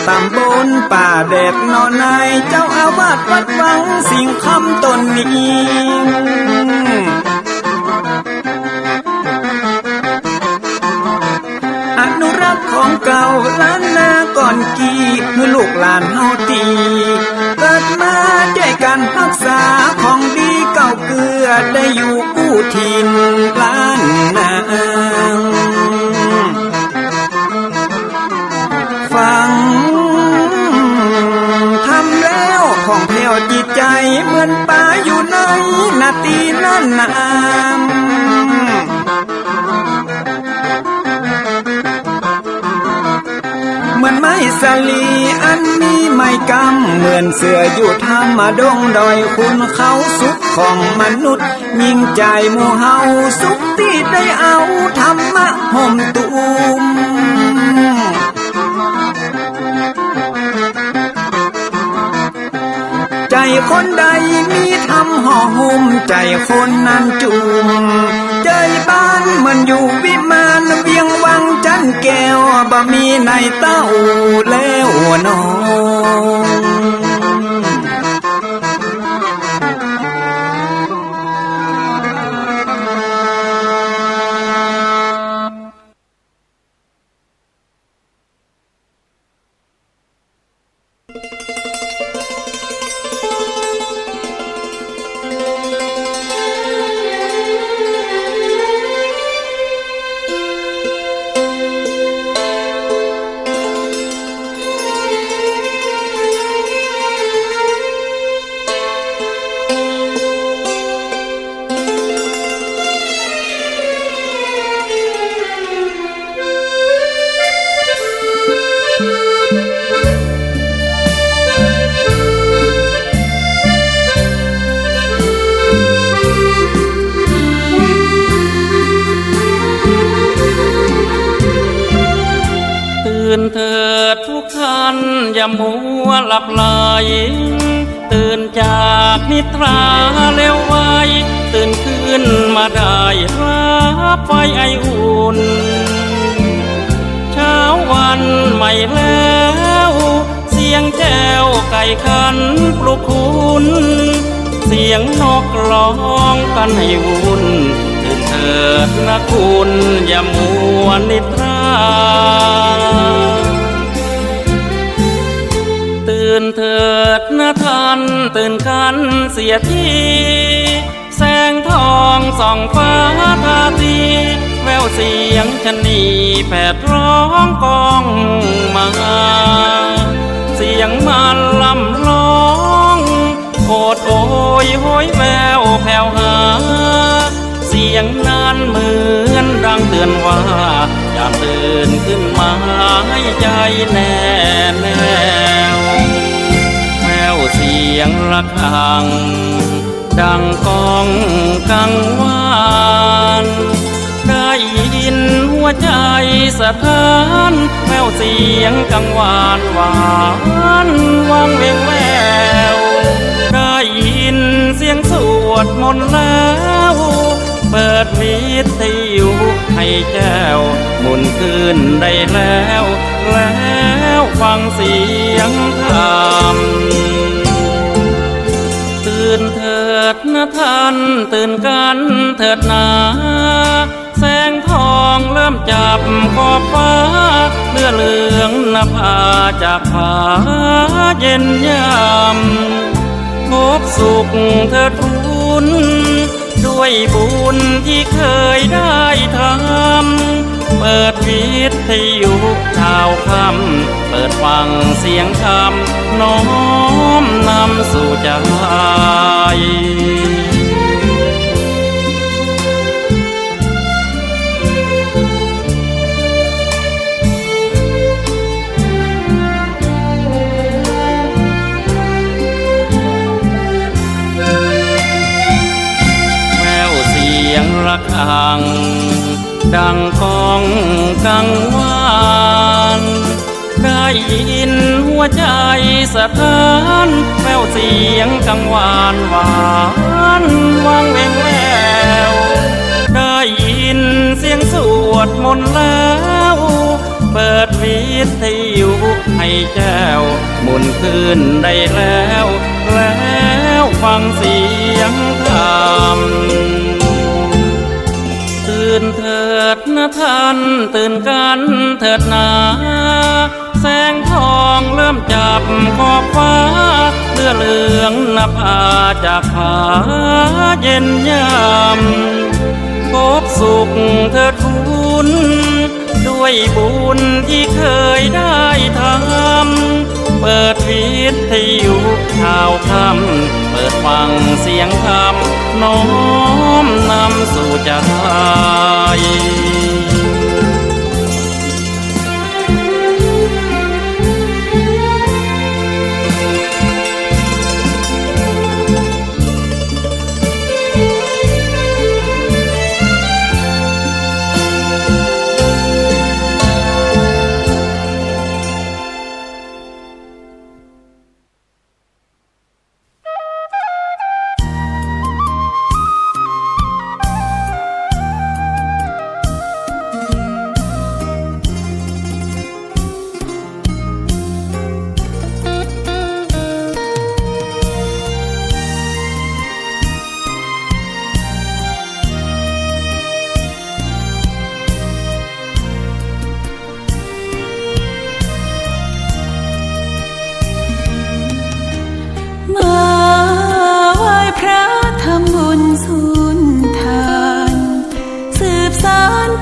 ตำบลป่าแดดนอนในเจ้าอาวาสวัดวังสิ่งคำตนนี้อนุรักษ์ของเก่าล้านนาก่อนกี่เมื่อลูกหลานเฮาตีเกิดมาด้วยกันรักษาของดีเก่าเกลือได้อยู่กู้ถิ่นล้านนาฟังทำแล้วของแผ่วจิตใจเหมือนป่าอยู่ในนาทีนั้นนามเหมือนไม้สลีอันมีไม้กำเหมือนเสืออยู่ทำมาดงดอยคุณเขาสุขของมนุษย์ยิ่งใจหมู่เฮาสุขที่ได้เอาธรรมะห่มตุมใจคนใดมีธรรมห่อหุ้มใจคนนั้นจุมใจบ้านมันอยู่วิมานเวียงวังจันแก้วบ่มีในเต้าแล้วน้องอย่ามัวหลับไหลตื่นจากนิทราเร็วไวตื่นขึ้นมาได้รับไฟไออุ่นเช้าวันใหม่แล้วเสียงแจ้วไก่ขันปลุกคุณเสียงนกร้องกันให้วุ่นตื่นเถิดนะคุณอย่ามัวนิทราตื่นเถิดนะท่านตื่นกันเสียทีแสงทองส่องฟ้าทาตีแววเสียงชะนีแผดร้องกองมาเสียงมันลำร้องโอดโอยโหยแววแผ่วหาเสียงนั้นเหมือนดังเตือนว่าอย่าตื่นขึ้นมาให้ใจแน่แน่เสียงระฆังดังก้องกังวานได้ยินหัวใจสะท้านแววเสียงกังวานหวานวังเวงแววได้ยินเสียงสวดมนต์แล้วเปิดวิทยุให้แจ้วหมุนขึ้นได้แล้วฟังเสียงธรรมตื่นเถิดนะท่านตื่นกันเถิดนาแสงทองเริ่มจับขอบฟ้าเลือเหลืองนภาจากผาเย็นยามพบสุขเถิดคุณด้วยบุญที่เคยได้ทำเปิดวิทยุชาวค่ำเปิดฟังเสียงธรรมน้อมนำสู่ใจแววเสียงระฆังดังก้องกังวานได้ยินหัวใจสะท้านแววเสียงกังวานหวานวังเวงแววได้ยินเสียงสวดมนต์แล้ว เปิดวิทยุให้แจ้วหมุนขึ้นได้แล้วฟังเสียงธรรมตื่นเถิดนะท่านตื่นกันเถิดนาแสงทองเริ่มจับขอบฟ้าเหลืองนภาจากผาเย็นยามพบสุขเถิดคุณด้วยบุญที่เคยได้ทำเปิดวิทยุข่าวคำเปิดฟังเสียงธรรมน้อมนำสู่ใจ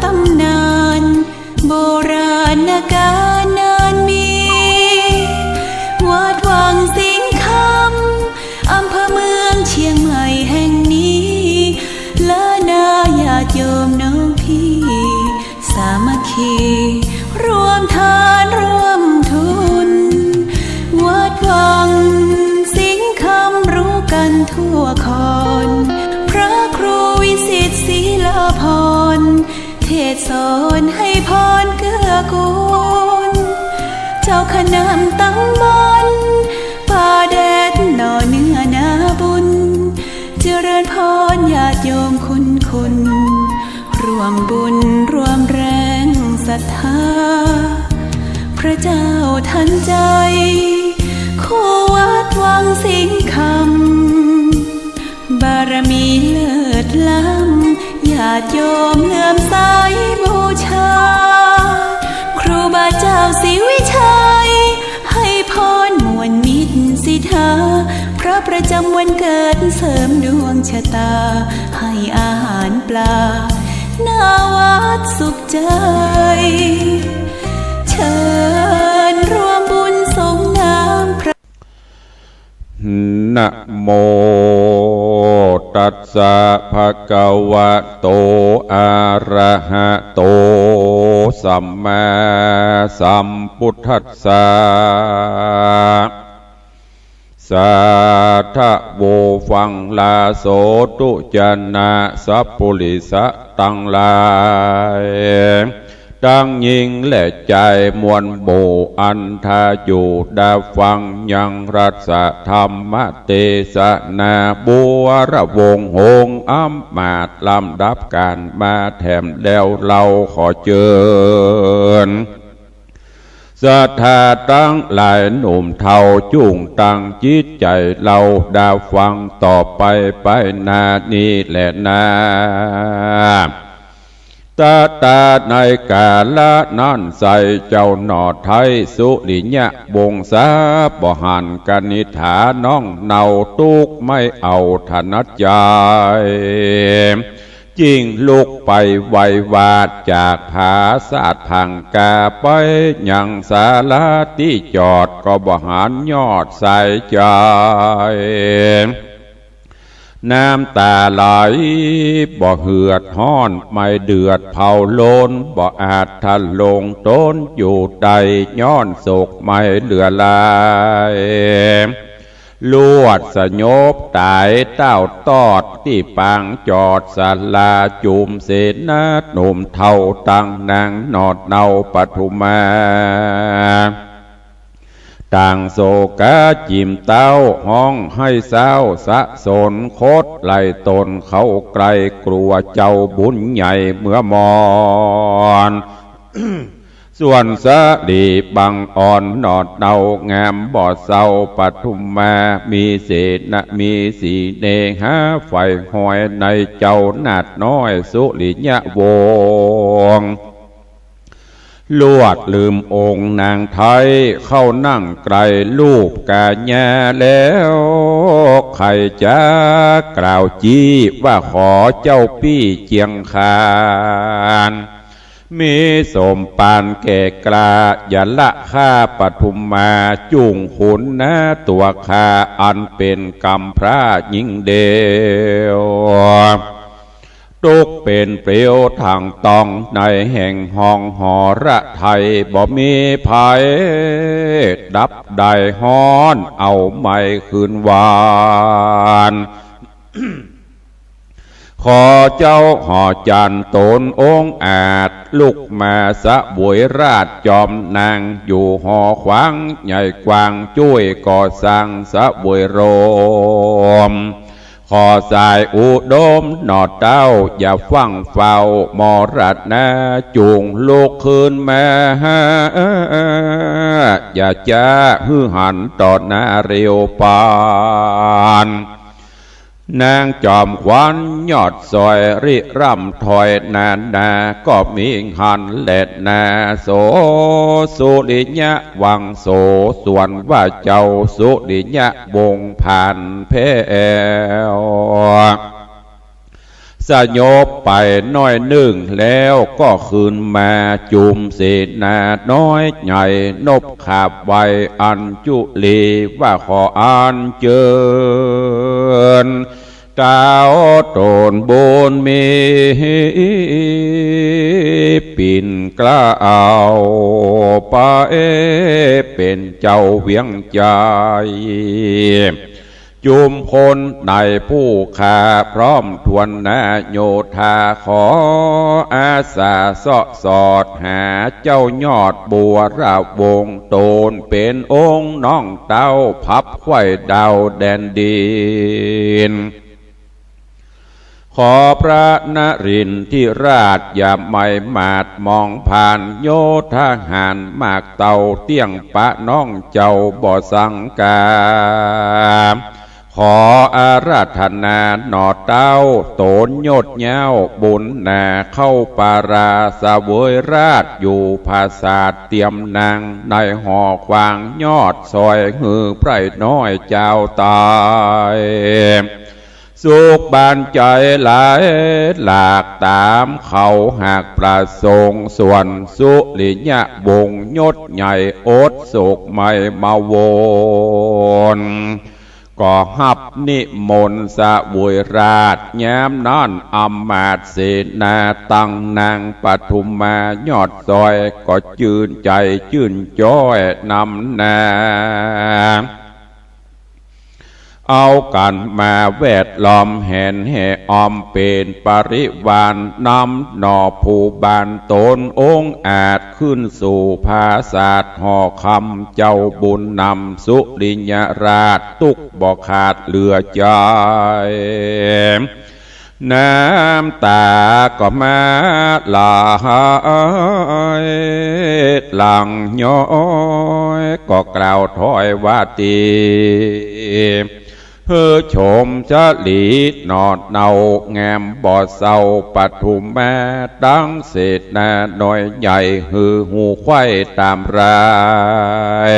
ตำนานโบราณกาลนานมีวัดวังสิงห์คำอำเภอเมืองเชียงใหม่แห่งนี้และนาญาติโยมน้องพี่สามัคคีรวมทานร่วมทุนวัดวังสิงห์คำรู้กันทั่วคอนพระครูวิสิตศรีลาภรณ์เทศสอนให้พรเกื้อกูลเจ้าคณะตำบลป่าแดดหน่อเนื้อนาบุญเจริญพรญาติโยมคุณร่วมบุญร่วมแรงศรัทธาพระเจ้าทันใจคู่วัดวังสิงห์คำบารมีเลิศล้ำญาติโยมเลื่อมใสบูชาครูบาเจ้าศรีวิชัยให้พรมวลมิตรสิทธาพระประจำวันเกิดเสริมดวงชะตาให้อาหารปลาหน้าวัดสุขใจเชิญร่วมบุญส่งน้ำพระนะโมตัสสะภะคะวะโตอะระหะโตสัมมาสัมพุทธัสสะสาธะโวฟังลาโสตุจนะสัพพุริสะตังหลายตั้งยิงและใจมวลโบอันทาอยู่ดาฟังยังรัสธรรมเตสนาบัวระวงหงอัมมาตลำดับการมาแถมแล้วเราขอเชิญศรัทธาตั้งหลายหนุ่มเทาจุ่งตั้งจิตใจเราดาฟังต่อไปนานี้แหละนาตาในกาละนั่นใส่เจ้าหนอไทยสุริยะบงสาบหันกนิฐาน้องเนาตุกไม่เอาถนัดใจจิงลุกไปไววาดจากผาศาสตร์พังกาไปยังศาลาที่จอดก็บหันยอดใส่ใจน้ำตาไหลบ่เหือดห้อนไม่เดือดเผาโลนบ่อาจทันลงต้นอยู่ใดย้อนโศกไม่เหลือลายลวดสยบตายเต้าตอดที่ปางจอดศาลาจุมเสนาหนุ่มเท่าตั้งนางนอดเนาปทุมาต่างโศกาจิมเต้าห้องให้เศร้าสะสนโคตรไหลตนเขาไกลกลัวเจ้าบุญใหญ่เมื่อมอน ส่วนสะลีบังอ่อนนอดเนางามบ่อเศร้าปทุมมามีเศษนะมีสีเนหาไฟหอยในเจ้านาดน้อยสุริยะวงศ์ลวดลืมองค์นางไทยเข้านั่งไกลลูกกาญาแล้วใครจะกล่าวจี้ว่าขอเจ้าปี้เจียงคานมีสมปานแก่กล้าอย่าละข้าปทุมมาจุงขุนนะตัวข้าอันเป็นกำพร้ายิ่งเดียวตุกเป็นเปลวทางตองในแห่งห้องหอระไทยบ่มีภัยดับได้ฮ้อนเอาไม่คืนวาน ขอเจ้าหอจันตนองค์อาจลุกมาสะบวยราชจอมนางอยู่หอขวางใหญ่กว้างช่วยก่อสร้างสะบวยโรมขอสายอุดมหนอดเต้าอย่าฟังเฝ้ามอรัดนาจูงลูกคืนมาอย่าจ้าฮือหันต่อหน้าเรียวปานนางจอมขวัญยอดซอยริร่ำถอยนานาก็มีหันเล็ดนาโสสุริยะวังโสส่วนว่าเจ้าสุริยะวงผ่านเพวสยบไปน้อยหนึ่งแล้วก็คืนมาจุมเสนาน้อยใหญ่นบขาบไว้อันจุลีว่าขออันเจิญกาวโตนบุญมีปิ่นกล้าเอาไปเป็นเจ้าเวียงใจจุมพลในผู้ขาพร้อมทวนนาโยธาขออาสาเสาะสอดหาเจ้ายอดบัวระวงโตนเป็นองค์น้องเต้าพับไข่ดาวแดนดินขอพระนรินทร์ที่ราชอย่าไม่มาดมองผ่านโยธาหารมากเต่าเตี้ยงปะน้องเจ้าบ่อสังกาขออาราธนาหนอเต้าโตนโยดเย้าบุญนาเข้าปาราสเวยราชอยู่ภาษาเตรียมนางในหอควางยอดซอยหือไพรน้อยเจ้าตายสุขบานใจหลายหลากตามเขาหากประสงค์ส่วนสุริยะวงศ์ยศใหญ่โอดโศกไม่มาวนก็หับนิมนต์สะบวยราชแย้มนั่นอำมาตย์เสนาตั้งนางปทุมมายอดซอยก็จื่นใจจื่นจ้อยนำนาเอากันมาแวดล้อมแห่นแห่ออมเป็นปริวานนำหนอผู้บานตนองค์อาจขึ้นสู่ภาษาทห่อคำเจ้าบุญนำสุริยราชตุกบ่ขาดเหลือใจน้ำตาก็มาหลายหลังย้อยก็กล่าวถอยว่าตีเฮอชมชะลีนอดเนาแงมบ่อเศร้าปทุมมาตั้งเศษนาหน่อยใหญ่ฮือหูไข่ตามราย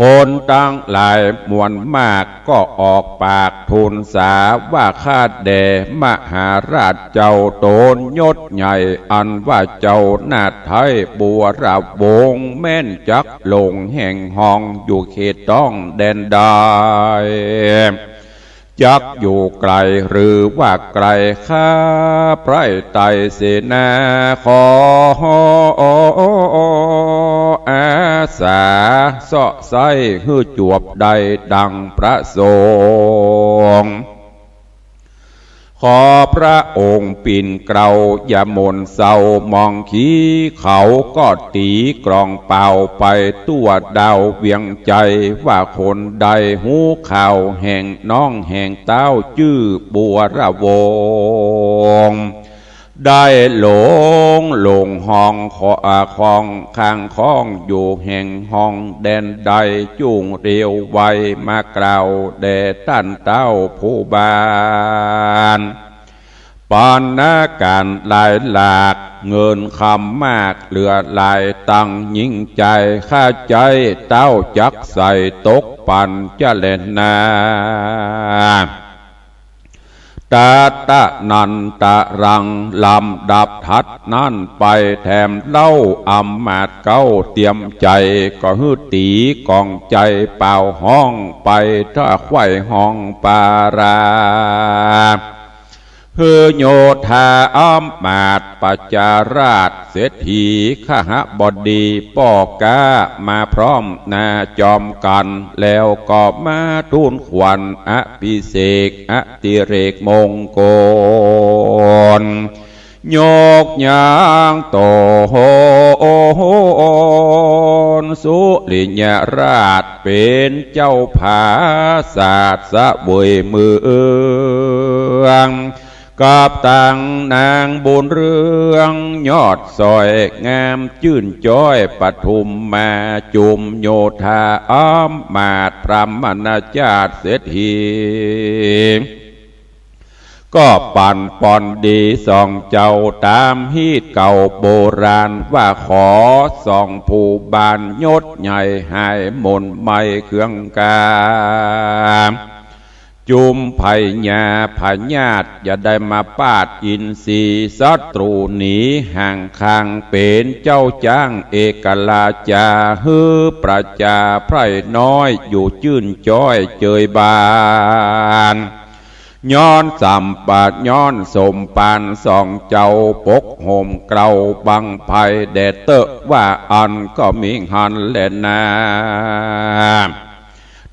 คนตั้งหลายมวลมากก็ออกปากทูลสาว่าข้าแด่มหาราชเจ้าโตนยศใหญ่อันว่าเจ้านาไทยบัวระวงแม่นจักลงแห่งห้องอยู่เขตต้องแดนใดจักอยู่ไกลหรือว่าไกลข้าไพรไตเสนาขออาสาเสาะไส้ฮื้อจวบใดดังประสงค์ขอพระองค์ปิ่นเกลาอย่ามนเศร้ามองขี้เขาก็ตีกรองเป่าไปตัวดาวเวียงใจว่าคนใดหูข่าวแห่งน้องแห่งเต้าชื่อบัวระวง ได้หลงห้องขอคองข้างคองอยู่แห่งห้องแดนใดจุงเรียวไวมากล่าวแด่ท่านเต้าผู้บานปานนาการหลายหลากเงินคำมากเหลือหลายตังยิ่งใจข้าใจเต้าจักใส่ตกปันจะเล่นนาตาตะนันตะรังลำดับทัดนั่นไปแถมเล่าอำมาดเก้าเตรียมใจก็ฮือตีกองใจเป่าห้องไปถ้าไข่ห้องปาราเฮือโยธาอ้อมมาดปัจจาราชเศรษฐีขหบดีป่อกามาพร้อมนาจอมกันแล้วก็มาทูลขวัญอภิเษกอติเรกมงคลโยกยางโตโหสุริยราชเป็นเจ้าผาศาสตร์สะบวยเมืองกับตังนางบุญเรืองยอดซอยงามชื่นจ้อยปทุมมาจุมโยธาอ้อมมาดพรหมนาจารย์เศรษฐีก็ปั่นป่อนดีส่องเจ้าตามฮีดเก่าโบราณว่าขอส่องผู้บานยศใหญ่หายมนไม่เครื่องกาจุมไผ่ญาพญาติอย่าได้มาปาดอินทรีศัตรูหนีห่างคางเป็นเจ้าจ้างเอกลาจาฮือประจาไพร่น้อยอยู่จื่นจ้อยเจยบานย้อนสัมปาย้อนสมปานส่องเจ้าปกห่มเกลาบังไผ่แดดเตอะว่าอันก็มีหันแลนา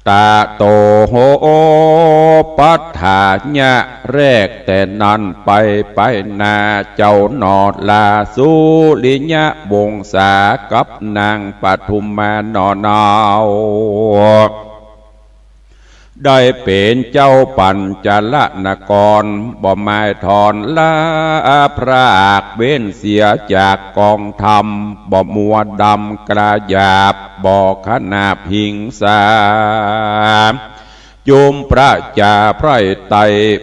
ตาโตโหปัฏฐาญะแรกแต่นั้นไปนาเจ้าหนอดลาสุริยะวงศากับนางปทุมมานอนาวได้เป็นเจ้าปัญจลนกรบ่ไม้ถอนลาพรากเว้นเสียจากกองธรรมบ่มัวดำกระยาบบ่ขนาบหิงสาจุมพระจาไพร่ไต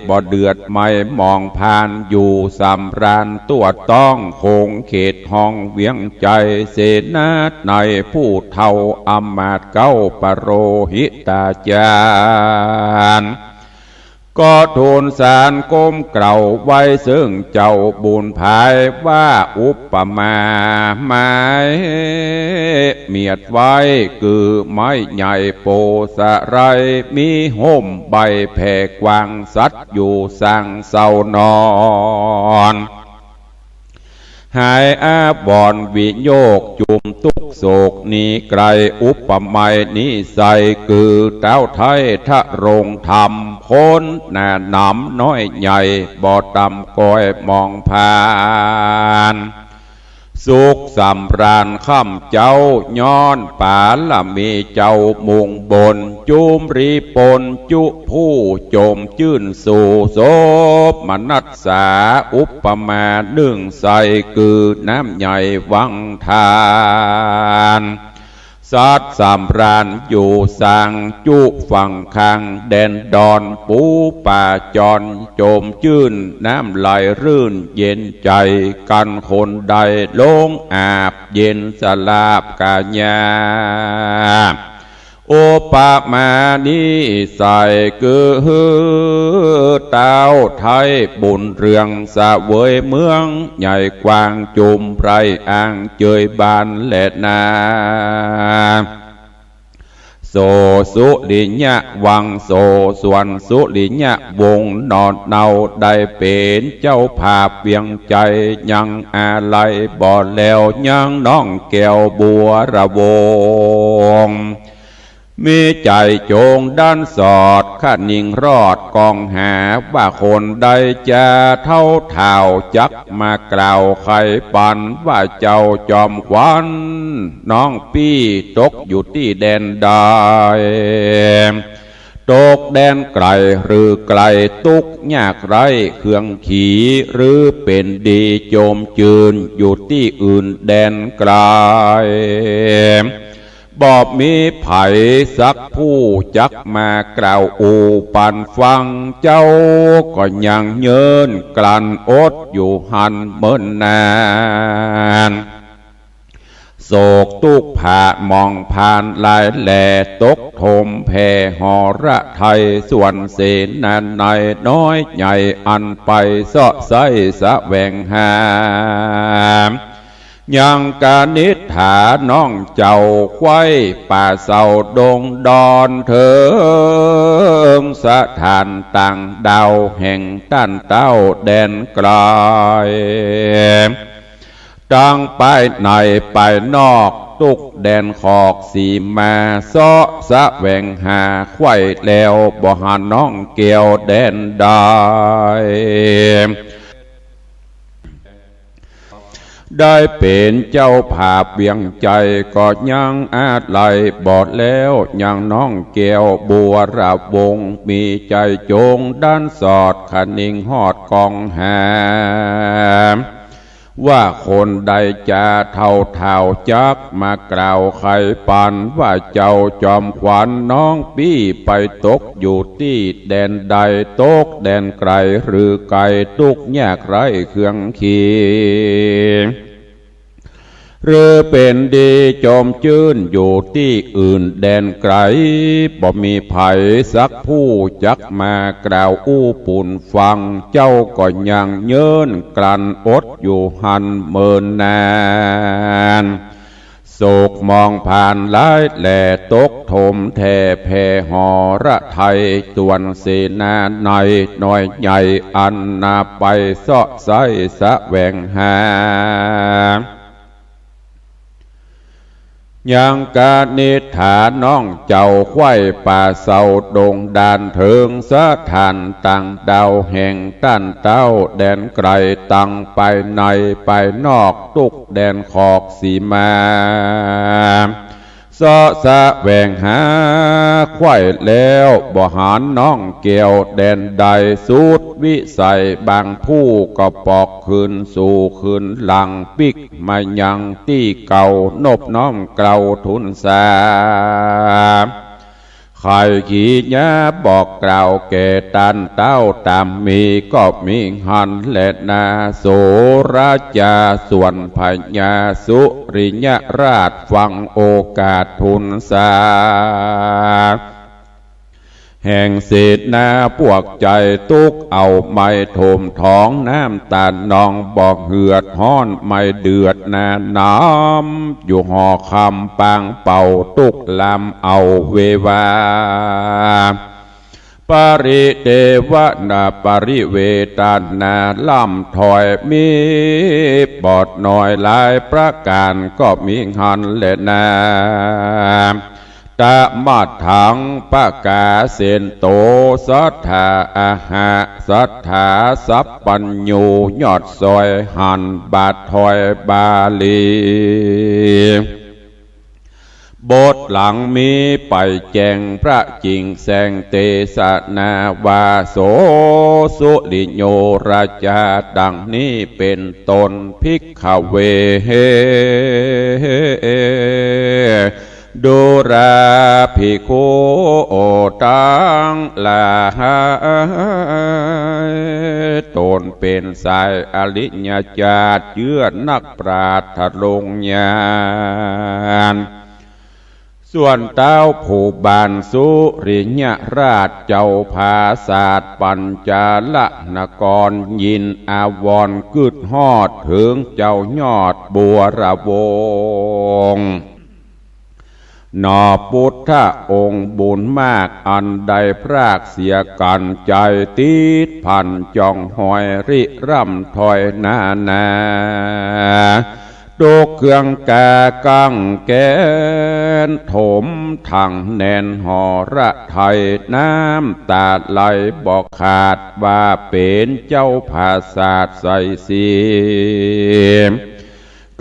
บ่เดือดไม่มองผ่านอยู่สำราญตัวต้องคงเขตห้องเวียงใจเสนาในผู้เท่าอำมาตย์เก้าปโรหิตาจารย์ก็ทูลสารก้มเกล่าไว้ซึ่งเจ้าบุญภายว่าอุปมาไม้เมียดไว้คือไม้ใหญ่โปสะไรมีห่มใบแผ่กวางสัตว์อยู่สั่งเศร้านอนหายอาบอนวิโยกจุมทุกโศกนี้ไกลอุปมานิสัยคือเต้าไทยทะรงธรรมพ้นหน้าหนำน้อยใหญ่บ่อต่ำก้อยมองผ่านสุขสำราญค่ำเจ้าย้อนป่าละมีเจ้ามุงบนจุมรีปนจุผู้โจมจื่นสู่โสมนัสสาอุปมาหนึ่งใสคือน้ำใหญ่วังทานสัตว์สำราญอยู่สังจุฝั่งข้างแดนดอนปูป่าจอนโจมจื่นน้ำไหลรื่นเย็นใจกันคนใดลงอาบเย็นสลาบกาญาโอปะมานิสัยคือเต้าไทยบุญเรืองสะเวยเมืองใหญ่กว้างจุมไพรอ่างเจยบานแหลนาโสสุริยะวังโสส่วนสุริยะวงนอนเนาได้เป็นเจ้าภาพเวียงใจยังอะไรบ่แล้วยังน้องแก้วบัวระวงมีใจโจงด้านสอดข้านิ่งรอดกองหาว่าคนใดจะเท่าเท่าจักมากล่าวใครปันว่าเจ้าจอมขวัญน้องปี้ตกอยู่ที่แดนใด ตกแดนไกลหรือไกลตุกยากไรเครื่องขี่หรือเป็นดีโจมจืนอยู่ที่อื่นแดนไกลบอบมีไผ่สักผู้จักมากล่าวอูปันฟังเจ้าก็ยังเยินกลั่นอดอยู่หันเมินนานโศกตุกผ่ามองผ่านลายแหล่ตกโถมแผ่หอระไทยส่วนเสนาในน้อยใหญ่อันไปเสาะไสสะแวงหามยังกานิษฐาน้องเจ้าควายป่าเสาดงดอนเถิงสถานต่างดาวแห่งต้านเต้าแดนไกลจังไปในไปนอกตุกแดนขอกสีมาเสาะสะแวงหาควายแล้วบ่หาน้องเกี่ยวแดนได้ได้เป็นเจ้าภาพเวียงใจก็ยังอาจไหลบอดแล้วยังน้องแก้วบัวระวงมีใจโจงด้านสอดขนิ่งหอดกองหามว่าคนใดจะเท่าจักมากล่าวไขปันว่าเจ้าจอมขวัญน้องปี้ไปตกอยู่ที่แดนใดตกแดนไกลหรือไกลตุกยากไรเครื่องขี่หรือเป็นดีจอมจื้นอยู่ที่อื่นแดนไกลบ่มีไผสักผู้จักมากล่าวอู้ปุ่นฟังเจ้าก็ยังเยินกลั่นอดอยู่หันเมินนานโศกมองผ่านหลายแหล่ตกถมแท่แผ่หอระไทยตวนเสนาในน้อยใหญ่อันนาไปเสาะไสสะแวงหายังกานิษฐาน้องเจ้าควายป่าเสาดงดานเถิงสถานต่างดาวแห่งต้านเต้าแดนไกลตั้งไปในไปนอกตุกแดนขอกสีมาเสาะสะแวงหาควายแล้วบ่หารน้องเกี่ยวแดนใดสุดวิสัยบางผู้ก็ปอกคืนสู่คืนหลังปิกมายังที่เก่านบน้อมเกลาทุนสาใครขี้ยาบอกกล่าวแก่ตันเต้าตามมีก็มีหันและนาโสราชาส่วนพญาสุริยราชฟังโอกาสทุนสาแห่งเศษนาพวกใจตุกเอาไม่โถมท้องน้ำตาลนองบอกเหือดห้อนไม่เดือดนาน้ำอยู่หอคำปางเป่าตุกลำเอาเววาปริเทวนาปริเวตานาล่ำถอยมีบอดหน่อยหลายประการก็มีหันและนาตะมาถังปะกาเสนโตสัทธาอาหะสัทธาสัพปัญญูยอดซอยหันบาทถอยบาลีบทหลังมีไปแจงพระจิงแสงเตสนาวาโสสุลิโยราชาดังนี้เป็นตนภิกขเวดูราภิกขุตังลาตนเป็นสายอริยญาติเยื่อนักปราชญ์ลงญาณส่วนเต้าผู้บานสุริยราชเจ้าภาศาสปัญจาลนกรยินอาวรกึดฮอดถึงเจ้ายอดบัวระวงนอพุทธองค์บุญมากอันใดพรากเสียกันใจติดพันจองหอยริร่ำถอยนาโดกเครื่องแก่กังแกนถมถังแน่นหอระไทยน้ำตาไหลบอกขาดว่าเป็นเจ้าภาศาสใส่สี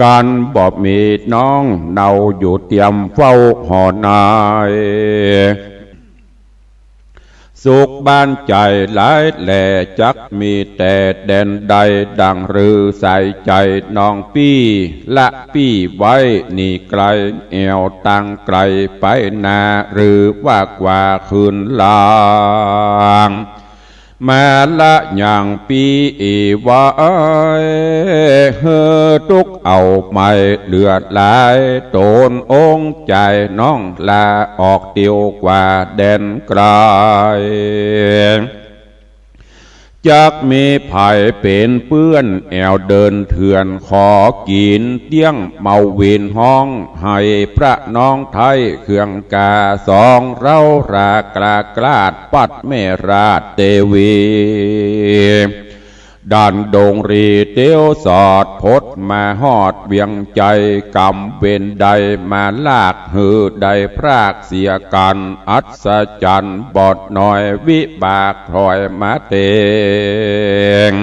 การบอบมีน้องเนาอยู่เตรียมเฝ้าหอนาย สุขบ้านใจหลายแหล่จักมีแต่แดนใดดังรือใส่ใจน้องปี้ละปี้ไว้นี่ไกลเอวตั้งไกลไปนาหรือว่ากว่าคืนลางมาละอย่างปีไว้เฮอทุกเอาไม่เลือดไหลโตนองใจน้องลาออกเตียวกว่าแดนไกลจักมีไผ่เป็นเปื้อนแอวเดินเถื่อนขอกินเตี้ยงเมาเวีนห้องให้พระน้องไทยเครื่องกาสองเรารากลากลาดปัดเมราชเตวีดันดงรีเตียวสอดพดมาหอดเวียงใจกำเวนใดมาลากหือใดพรากเสียกันอัศจรรย์บอดหน่อยวิบากพลอยมาเตง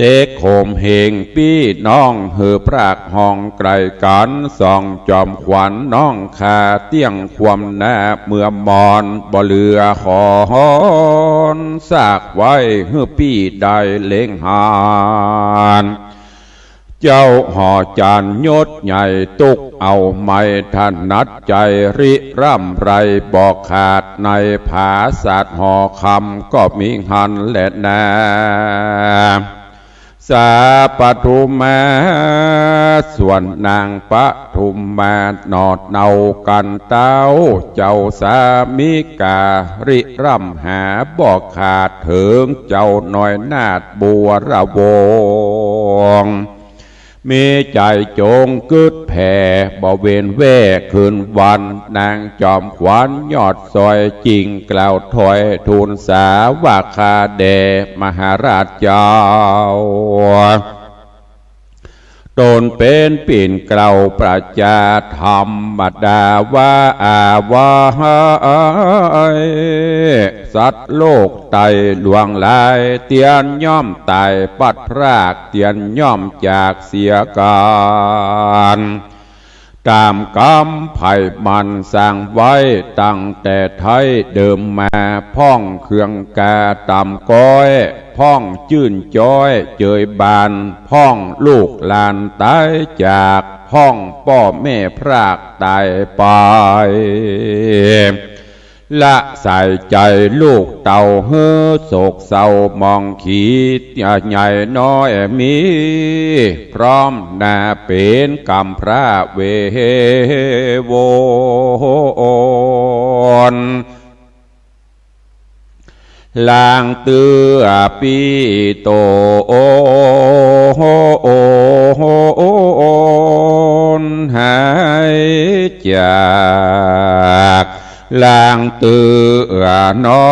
เด็กโขมเหงพี่น้องเหือพรากห้องไกลกันส่องจอมขวัญน้องคาเตี้ยงความหน้าเมื่อมอนบ่เลือขอฮอนซากไว้เหือพี่ได้เล็งหานเจ้าห่อจานยศใหญ่ตุกเอาไม่ถนัดใจริร่ำไรบอกขาดในผาศาสตร์ห่อคำก็มีหันและนาสาปทุมมาส่วนนางปทุมมานอดเนากันเต้าเจ้าสามิการิร่ำหาบอกขาดถึงเจ้าหน่อยนาดบัวระวงมีใจจงกึดแผ่บ่เวนแว่คืนวันนางจอมขวัญยอดซอยจริงกล่าวถอยทูลสาวาคาแด่มหาราชเจ้าตนเป็นปิ่นเกล่าประจาธรรมดาว่าอาวายสัตว์โลกไตหลวงลายเตียนย่อมตายปัดพรากเตียนย่อมจากเสียการตามกรรมไผ่มันสร้างไว้ตั้งแต่ไทยเดิมมาพ่องเครื่องกาตำก้อยพ่องจื่นจ้อยเจยบานพ่องลูกหลานตายจากพ่องพ่อแม่พรากตายไปละใส่ใจลูกเต่าเฮือโศกเศร้ามองขีดใหญ่น้อยมีพร้อมหน้าเป็นกำพระเววนลางเตือปีโตหายจากลางเตือน้อ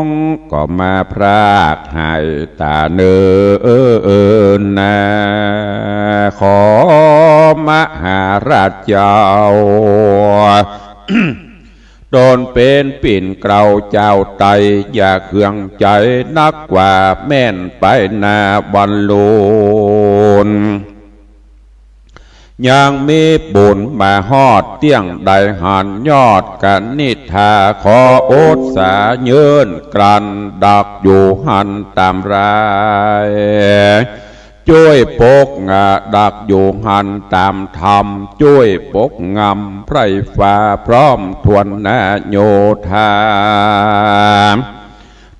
งก็มาพรากให้ตาเนินนาขอมหาราชเจ้าตนเป็นปิ่นเกลาเจ้าไตอย่าเคืองใจนักกว่าแม่นไปนาบรรลุนยังมีบุญมาฮอดเตี้ยงได้หันยอดกันนิทาขอโอดสาเยินกรันดักอยู่หันตามรายช่วยปกงาดักอยู่หันตามธรรมช่วยปกงำไพรฟ้าพร้อมทวนนาโยธา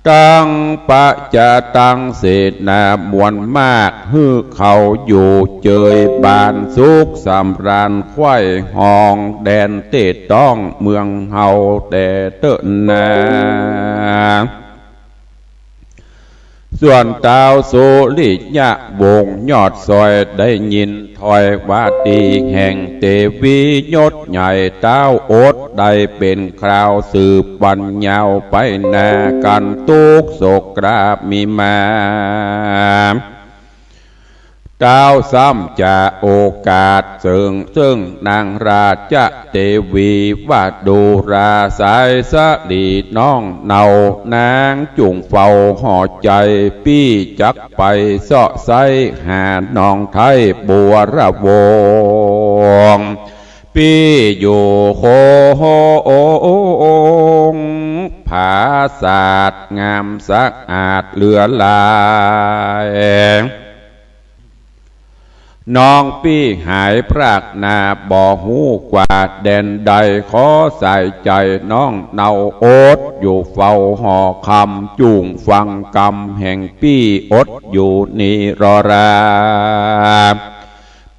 ตั้งปะจะตั้งเศษนามวลมากฮือเขาอยู่เจยบานสุขสำราญไข่ห้องแดนเตดต้องเมืองเฮาแต่เตนาส่วนเต้าโสลิยะวงยอดซอยได้ยินถอยวาตีแห่งเตวียศใหญ่เต้าโอดได้เป็นคราวสืบวันยาวไปนากันตุกโศกกราบมีมาเต้าซ้ำจะโอกาสซึ่งนางราชเตวีว่าดูราสายสะดีน้องเนานางจุงเฝ้าห่อใจปี้จักไปเสาะไซหาน้องไทยบัวระวงปี้อยู่โคง ศาสตร์งามสะอาดเหลือหลายน้องปี้หายพรากนาบ่หูกว่าแดนใดขอใส่ใจน้องเนาโอดอยู่เฝ้าห่อคำจูงฟังกำแห่งปี้อดอยู่นี่รอรา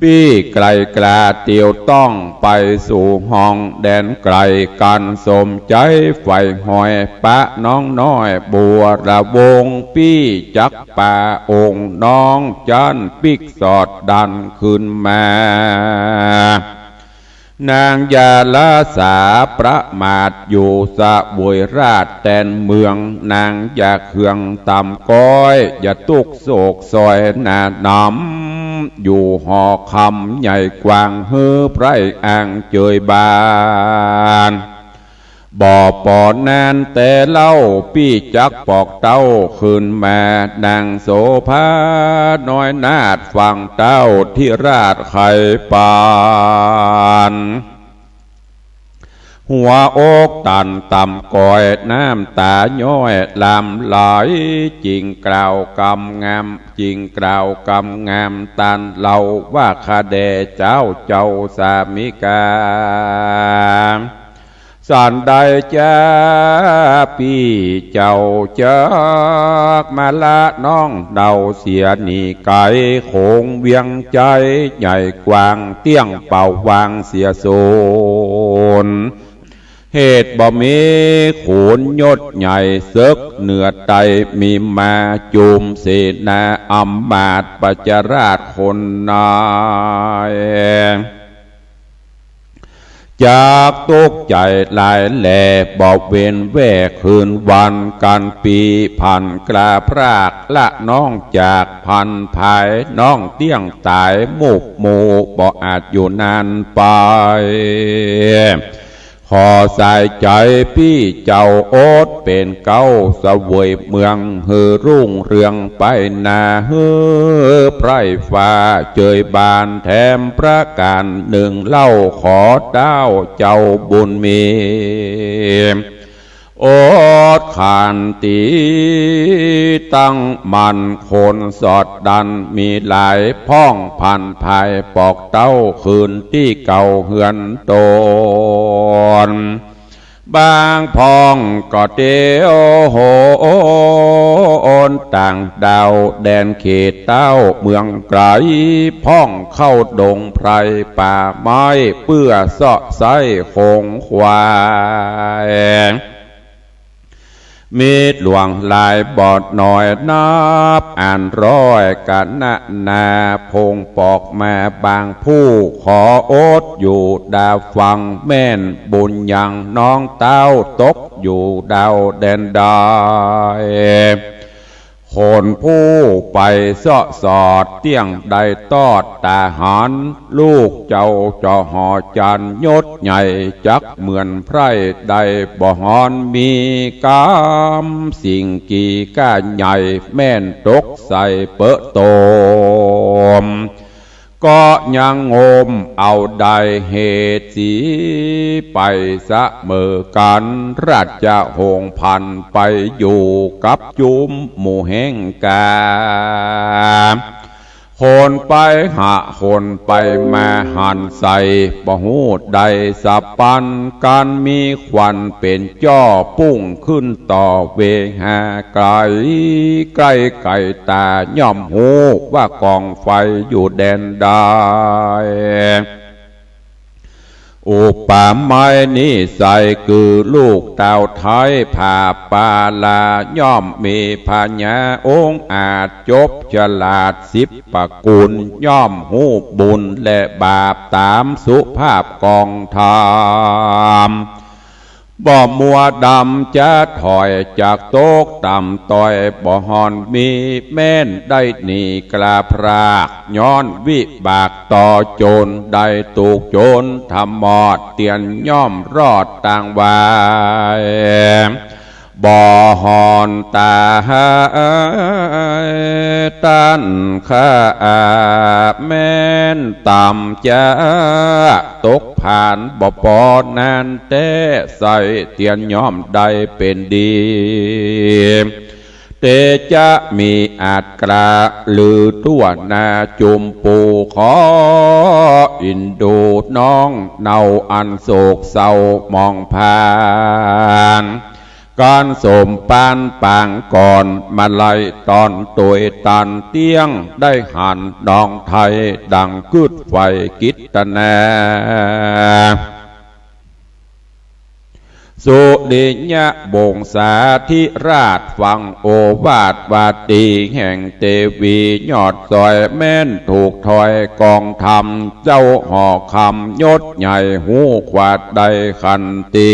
ปี้ไกลกลาเตียวต้องไปสู่ห้องแดนไกลกันสมใจไฟหอยปะน้องน้อยบัวระวงปี้จักป่าองค์น้องจันปิกสอดดันขึ้นมานางยาลาสาประมาทอยู่สะบวยราชแตนเมืองนางอยากเคืองต่ำก้อยอย่าตุกโศกซอยหน้าน้ำอยู่หอคำใหญ่กว้างเฮือไพรอ่างเจยบานบ่อปอนานแต่เล่าปี้จักปอกเต้าคืนมานางโสภาน้อยนาดฟังเต้าที่ราชไข่ปานหัวอกตันต่ำก่อยน้ำตาย้อยลำไหลจริงกล่าวกำงามจริงกล่าวกำงามตันเล่าว่าคาเดเจ้าสามิกาสันใดจ้าพี่เจ้าจักมาละน้องเดาเสียหนีไก่โขงเวียงใจใหญ่กว้างเตี้ยงเป่าวางเสียโซนเหตุบ่มีขูนยศใหญ่เสกเหนือไตมีมาจุมเสนาอำมาตย์ปัจจราชคนนายจากตกใจหลายแหล่บอกเวนแวกคืนวันกันปีพันกลาพรากละน้องจากพันภายน้องเตี้ยงตายมุกหมู่บ่อาจอยู่นานไปขอใส่ใจพี่เจ้าโอ๊ตเป็นเก้าสวยเมืองฮือรุ่งเรืองไปนาฮือไพรฟ้าเจยบานแถมประการหนึ่งเล่าขอเต้าเจ้าบุญมีโอดขานตีตั้งมันคนสอดดันมีหลายพ้องพันภายปอกเต้าคืนที่เก่าเหือนโตนบางพองก็เดียวโหนต่างดาวแดนเขตเต้าเมืองไกลพ้องเข้าดงไพรป่าไม้เปื้อเสาะไส้คงควายมีดหลวงลายบอดหน่อยนับอ่านร้อยกันนาพงปอกมาบางผู้ขอโอดอยู่ดาวฟังแม่นบุญยังน้องเต้าตกอยู่ดาวแดนดอยคนผู้ไปเสาะสอดเตี้ยงใดตอดตาหันลูกเจ้าจอหอจันยศใหญ่จักเหมือนไพรใดบ่หอนมีกามสิ่งกีก้าใหญ่แม่นตกใส่เปอะโตมก็ยังโงมเอาได้เหตุสีไปสะเมอกันราชหงพันไปอยู่กับจุมหมู่แห่งกาคนไปหาคนไปมาหันใส่บ่หูใดสับปันการมีควันเป็นจ้อปุ้งขึ้นต่อเวหาไกลใกล้ไก่ตาย่อมหูว่ากองไฟอยู่แดนใดอุปไมยนิสัยคือลูกเต่าไทยผ่าปาลาย่อมมีพญาองค์อาจจบฉลาดสิบปกุลย่อมหูบุญและบาปตามสุภาพกองธรรมบ่มัวดำจะถอยจากโต๊กต่ำต่อยบ่หอนมีแม่นได้หนีกลาพรากย้อนวิบากต่อโจรได้ถูกโจรทำหมอดเตียนย่อมรอดต่างวาย บ่หอนตาตันข้าแม่นต่ำจะตกผ่านบ่ปอนานแต่ใส่เตียนย้อมได้เป็นดีเตจะมีอาจกราหรือตัวนาจุมปูขออินดูน้องเนาอันโศกเศร้ามองผ่านการสมปานปางก่อนมาไล่ตอนตัวตันเตียงได้หันดองไทยดังกึดไฟกิตนาสุดิญะบงสาธิราชฟังโอวาทวาตีแห่งเทวียอดซอยแม่นถูกถอยกองธรรมเจ้าห่อคำยศใหญ่หูขวาดใดขันตี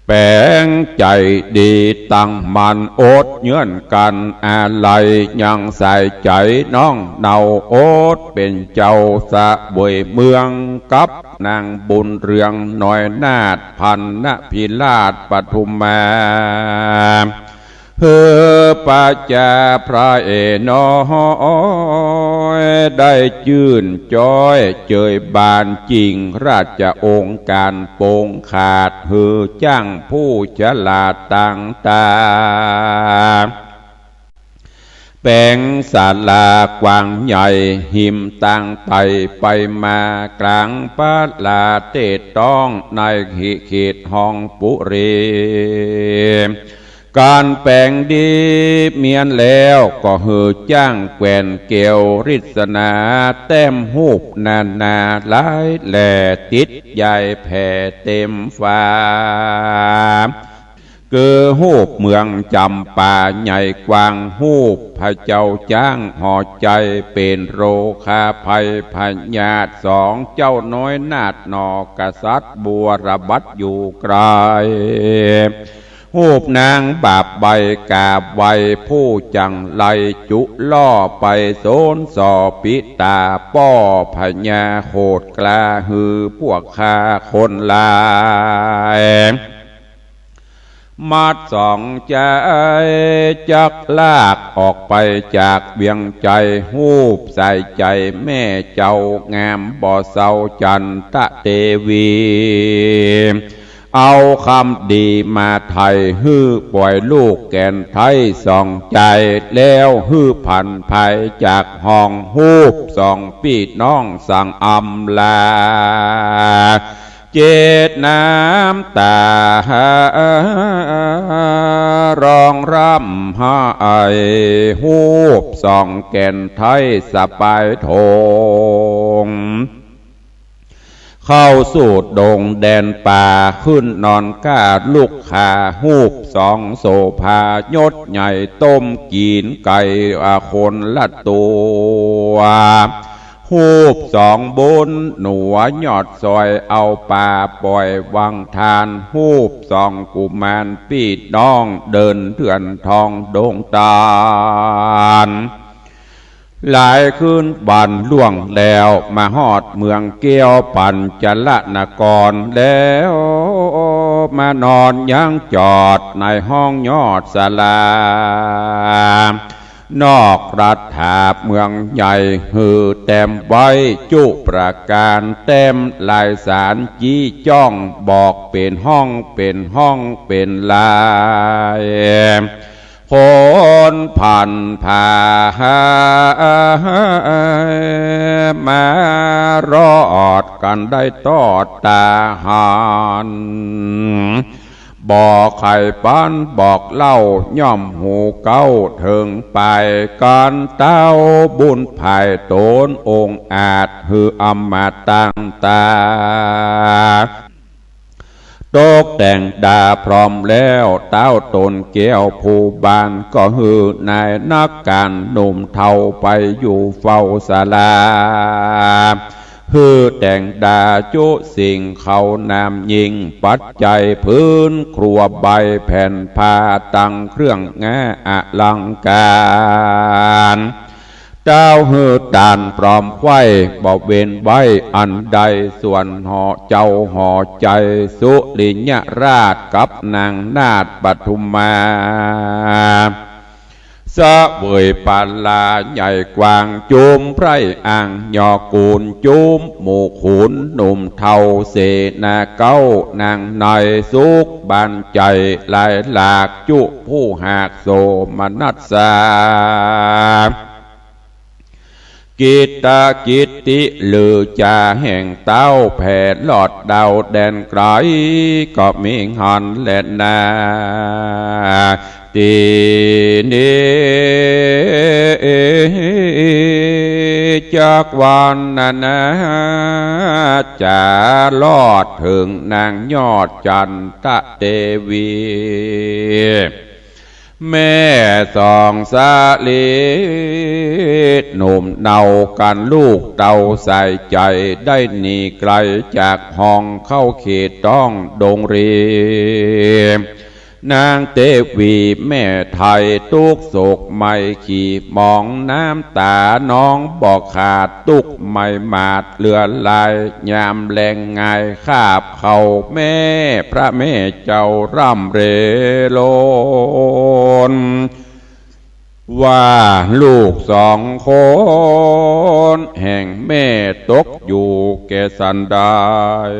แปลงใจดีตั้งมันโอดเยื่อนกันอะไรยังใส่ใจน้องเนาโอดเป็นเจ้าสะบวยเมืองกับนางบุญเรืองน้อยนาฏพันนพิราชปทุมมาเฮือปาจาพระเอน้อยได้จื่นจ้อยเจยบานจริงราชองค์การโปงขาดเฮือจ้างผู้ฉลาดต่างตาแปลงศาลากว้างใหญ่หิมต่างไต่ไปมากลางปาลาเตต้องในเขตห้องปุเรการแปลงดีเมียนแล้วก็เฮือจ้างแกวนเกลียวริศนาแต้มหูบนาหลายแหล่ติดใหญ่แผ่เต็มฟ้าเกือหูบเมืองจำป่าใหญ่กว้างหูบพระเจ้าจ้างห่อใจเป็นโรคาภัยพญาติสองเจ้าน้อยนาดนอกษัตริย์บัวระบัดอยู่ไกลหูบนางบาปใบกาบไวผู้จังไลจุล่อไปโซนสอปิตาป้อพญาโหดกลาหือพวกข้าคนลายมาดสองใจจักลากออกไปจากเวียงใจหูบใส่ใจแม่เจ้างามบ่อเศร้าจันตะเทวีเอาคำดีมาไทยฮื้อปล่อยลูกแก่นไทยส่องใจแล้วฮื้อผันภัยจากห้องหูบสองปีน้องสั่งอำลาเจดน้ำตารองร่ำหายหูบสองแก่นไทยสบายทงเข้าสู่ดงแดนป่าขึ้นนอนก้าลูกขาหูบสองโสภายศใหญ่ต้มกีนไก่คนละตัวหูบสองบนหนัวยอดซอยเอาป่าปล่อยวังทานหูบสองกุมารปีดน้องเดินเถื่อนทองดงตาลหลายคืนบันล่วงแล้วมาฮอดเมืองเกี้ยวปัญจลนครแล้วมานอนยังจอดในห้องยอดศาลานอกรัฐถาเมืองใหญ่หือเต็มไว้จุประการเต็มลายสารจี้จ้องบอกเป็นห้องเป็นลายคนผ่านผ่ามารอดกันได้ตอดตาหานบอกไข่ป้านบอกเล่าย่อมหูเก้าถึงไปการเต้าบุญภายโตนองค์อาจหืออำมาตั้งตาตกแต่งดาพร้อมแล้วเต้าตนเกี้ยวผู้บานก็หือนายนักการหนุ่มเทาไปอยู่เฝ้าศาลาฮือแต่งดาจุสิ่งเขานามยิงปัจจัยพื้นครัวใบแผ่นผ้าตั้งเครื่องแงะอลังการ เจ้าหือตานปลอมไข่บ่เวนไว้อันใดส่วนห่อเจ้าห่อใจสุริยราชกับนางนาถปทุมมาสะเวยปาลาใหญ่กว้างจุมไพรอ่างยอกูลจุมหมู่ขุนหนุ่มเทาเสนาเก้านางหน่อยสุกบานใจลายหลากจุผู้หากโสมนัสสากิตตกิตติลือจาแห่งเต้าแผ่หลอดดาวแดนไกลก็มีหอนและนาตีนี้จากวันนาจะลอดถึงนางยอดจันทเทวีแม่สองสาลีหนุ่มเนากันลูกเต่าใส่ใจได้หนีไกลจากห้องเข้าเขตต้องดงรีนางเทวีแม่ไทยตุกโศกไม่ขี่มองน้ำตาน้องบอกขาดตุกไม่มาดเลือลายยามแรงไงคาบเขาแม่พระแม่เจ้าร่ำเรโลนว่าลูกสองคนแห่งแม่ตกอยู่แก่สันดาย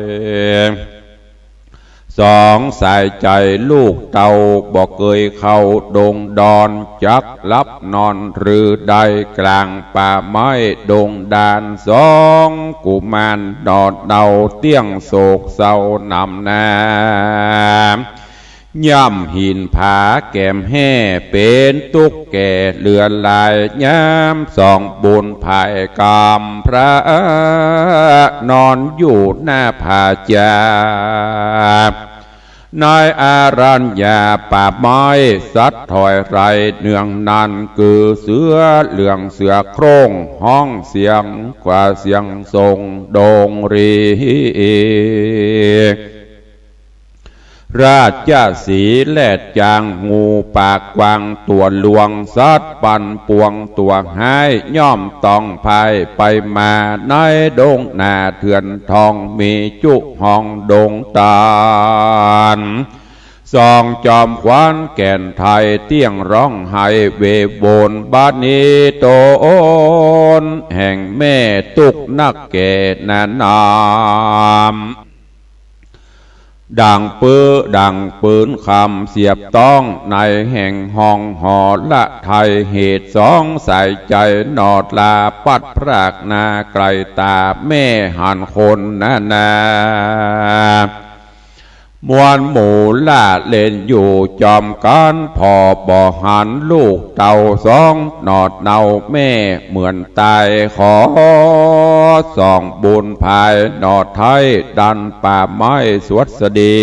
สองสายใจลูกเต่าบอกเคยเข้าดงดอนจักลับนอนหรือใดกลางป่าไม้ดงดานสองกุมารดอดเดาเตี้ยงโศกเศร้านำนาย่ำหินผาแก้มแห่เป็นตุกแก่เลือนลายย้ำสองบุญภายกรรมพระนอนอยู่หน้าผาจานายอารัญญาป่าไม้สัดถอยไรเนืองนันคือเสือเหลืองเสือโครงห้องเสียงกว่าเสียงทรงโดงรีราชสีแลดจางงูปากกวางตัวหลวงซัดปันปวงตัวหายย่อมต้องพายไปมาในดงนาเถื่อนทองมีจุห้องดงตาลสองจอมขวานแก่นไทยเตี้ยงร้องไห้เวโบนบานีโตนแห่งแม่ตุกนักเกตนานามดังปืนคำเสียบต้องในแห่งห้องหอละไทยเหตุสองสายใจนอดลาปัดพรากนาไกลตาแม่หันคนนานามวลหมู่ล่าเล่นอยู่จอมกันพอบ่หันลูกเต่าสองนอดเนาแม่เหมือนตายขอส่องบุญภายนอดไทยดันป่าไม้สวดสดี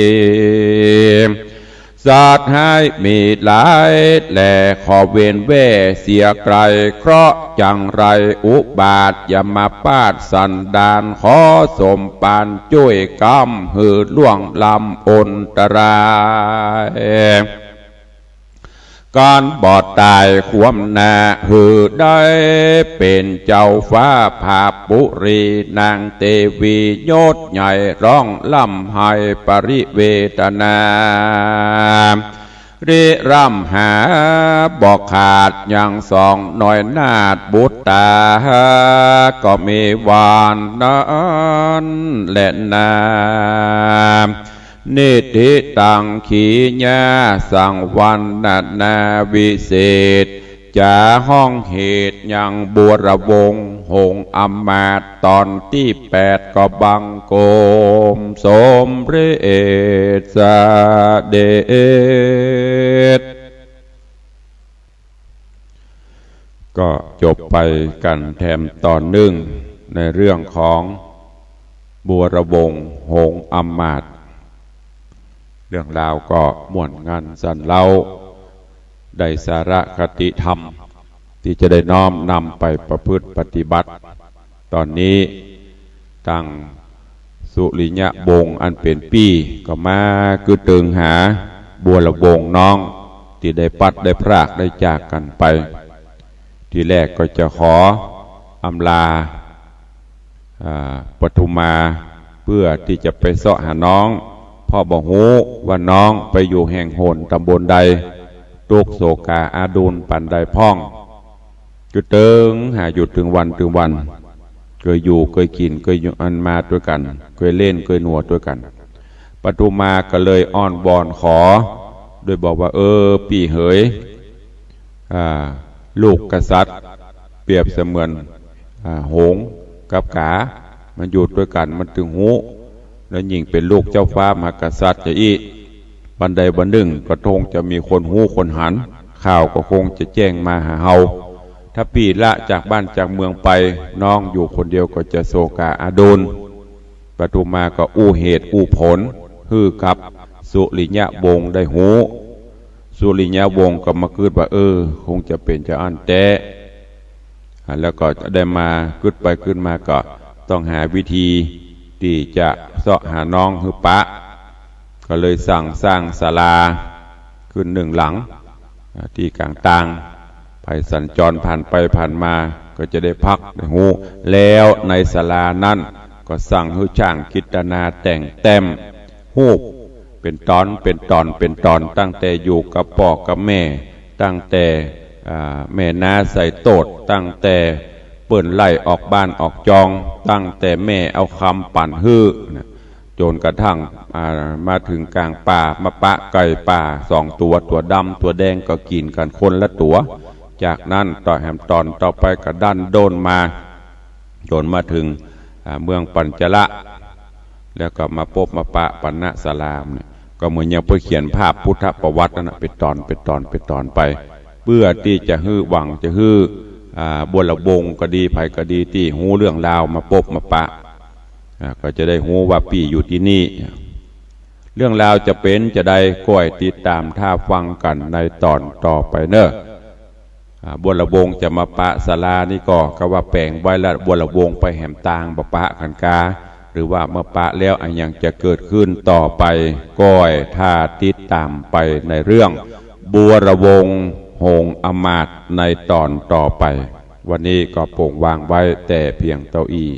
ศาสตร์ให้มีหลายแหล่ขอเวนเว่เสียไกลเคราะห์จังไรอุบาทอย่ามาปาดสันดานขอสมปานช่วยกำหือล่วงลำอนตรายการบอดตายควมนาหือได้เป็นเจ้าฟ้าภาปุรีนางเทวีโยศใหญ่ร้องล่ำไห้ปริเวทนาริร่ำหาบอกขาดอย่างสองหน่อยนาดบุตรตาก็มีวานนั้นและนานิติตังขีญาสังวันนาวิเศษจะห้องเหตุยังบัวระวงหงอำมาตตอนที่8ก็บังโกมสมเรศเดชก็จบไปกันแถมตอนหนึ่งในเรื่องของบัวระวงหงอำมาตเรื่องราวก็ม่วนงานสันเล่าได้สาระคติธรรมที่จะได้น้อมนำไปประพฤติปฏิบัติตอนนี้ตั้งสุริยะบงอันเป็นปีก็มาคือตึงหาบัวระวงน้องที่ได้ปัดได้พรากได้จากกันไป ทีแรกก็จะขออำลาปทุมมาเพื่อที่จะไปเสาะหาน้องพ่อบอกฮู้ว่าน้องไปอยู่แห่งโหนตำบลใดตุกโศกาอาดูลปันใดพ่องจุดเติงหาหยุดถึงวันเคยอยู่เคยกินเคยอยู่อันมาด้วยกันเคยเล่นเคยหนวดด้วยกันปทุมมาก็เลยอ้อนบอนขอโดยบอกว่าปีเหยลูกกษัตริย์เปรียบเสมือนหงส์กับกามันอยู่ด้วยกันมันถึงหูแล้วยิ่งเป็นลูกเจ้าฟ้ามหากษัตริย์จะอีบันใดบันหนึ่งก็คงจะมีคนหูคนหันข่าวก็คงจะแจ้งมาหาเฮาถ้าปีละจากบ้านจากเมืองไปน้องอยู่คนเดียวก็จะโศกาอาดูลปทุมมาก็อู้เหตุอู้ผลฮือกับสุริยะวงศ์ได้หูสุริยะวงศ์ก็มาคิดว่าคงจะเป็นเจ้าอันแต่แล้วก็ได้มาคิดไปคิดมาก็ต้องหาวิธีที่จะเสาะหาน้องฮือปะก็เลยสร้างศาลาขึ้นหนึ่งหลังที่กลางต่างไปสัญจรผ่านไปผ่านมาก็จะได้พักได้หูแล้วในศาลานั้นก็สั่งให้ช่างกิตนาแต่งแต้มหูกเป็นตอนตั้งแต่อยู่กับพ่อกับแม่ตั้งแต่แม่นาใส่โตดตั้งแต่เปิ่นไล่ออกบ้านออกจองตั้งแต่แม่เอาคำปั่นฮื้อจนกระทั่งมาถึงกลางป่ามาปะไก่ป่า2 ตัวดำตัวแดงก็กินกันคนละตัวจากนั้นต่อแหมตอนต่อไปก็ดันโดนมาถึงเมืองปัญจละแล้วก็มาพบมาปะปัณณสลามเนี่ยก็เหมือนยังไปเขียนภาพพุทธประวัตินั่นเป็นตอนไปเพื่อที่จะฮื้อหวังจะฮื้อบัวละวงก็ดีไผก็ดีที่หูเรื่องราวมาพบมาปะก็จะได้หูว่าปีอยู่ที่นี่เรื่องราวจะเป็นจะได้ก้อยติดตามท่าฟังกันในตอนต่อไปเนอะบัวละวงจะมาปะศาลานี่ก็ว่าแปลงไว้ละบัวละวงไปแหมตางปะกันกาหรือว่าเมื่อปะแล้วอันยังจะเกิดขึ้นต่อไปก้อยท่าติดตามไปในเรื่องบัวละวงหงอมาตย์ในตอนต่อไปวันนี้ก็โปร่งวางไว้แต่เพียงเท่าอี้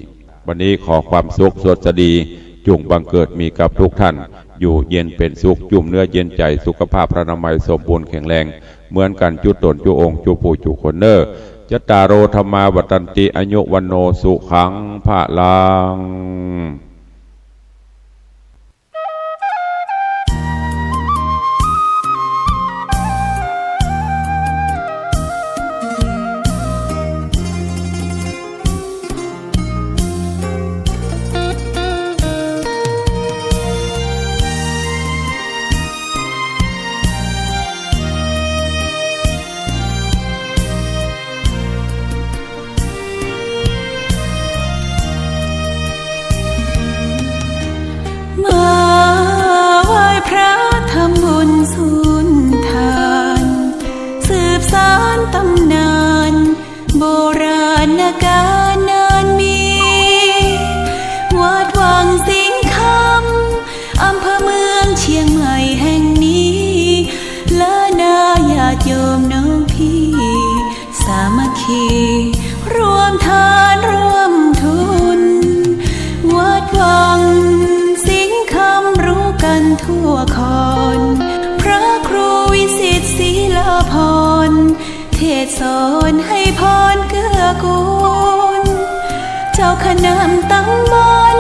วันนี้ขอความสุขสดดีจงบังเกิดมีกับทุกท่านอยู่เย็นเป็นสุขจุ่มเนื้อเย็นใจสุขภาพพระนามัยสมบูรณ์แข็งแรงเหมือนกันจุตนจุองค์จุปูจุคนเนอจัตตารโอธรรมาวัตันติอายุวันโนสุขังภะลังตำนานโบราณกาลนานมีวัดวังสิงคำอำเภอเมืองเชียงใหม่แห่งนี้และนาญาติโยมน้องพี่สามัคคีรวมทานร่วมทุนวัดวังสิงคำรู้กันทั่วคอนพระครูวิสิตศิลาภรณ์เทศสอนให้พรเกื้อกูลเจ้าคณะตำบล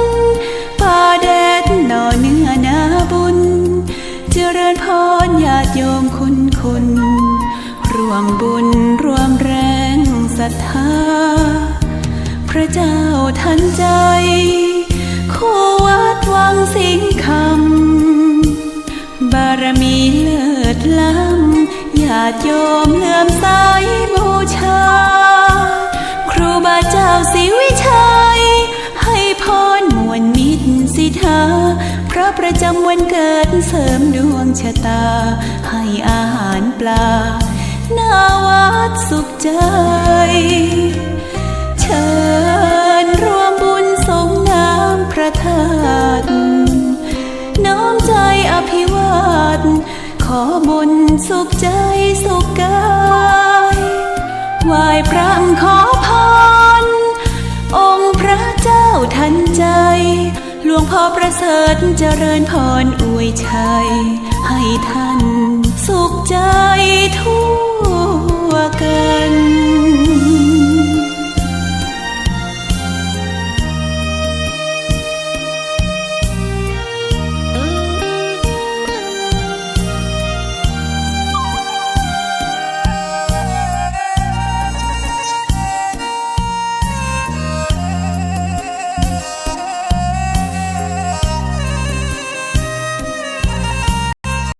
ป่าแดดหน่อเนื้อนาบุญเจริญพรญาติโยมคุณร่วมบุญร่วมแรงศรัทธาพระเจ้าทันใจคู่วัดวังสิงคำบารมีเลิศล้ำญาติโยมเลื่อมใสบูชาครูบาเจ้าศรีวิชัยให้พรมวลมิตรสิทธาพระประจำวันเกิดเสริมดวงชะตาให้อาหารปลาหน้าวัดสุขใจเชิญร่วมบุญสงน้ำพระธาตุน้อมใจอภิวาทขอบุญสุขใจสุขกายไหว้พระ อประเสริฐเจริญพรอวยชัยให้ท่านสุขใจทั่วกัน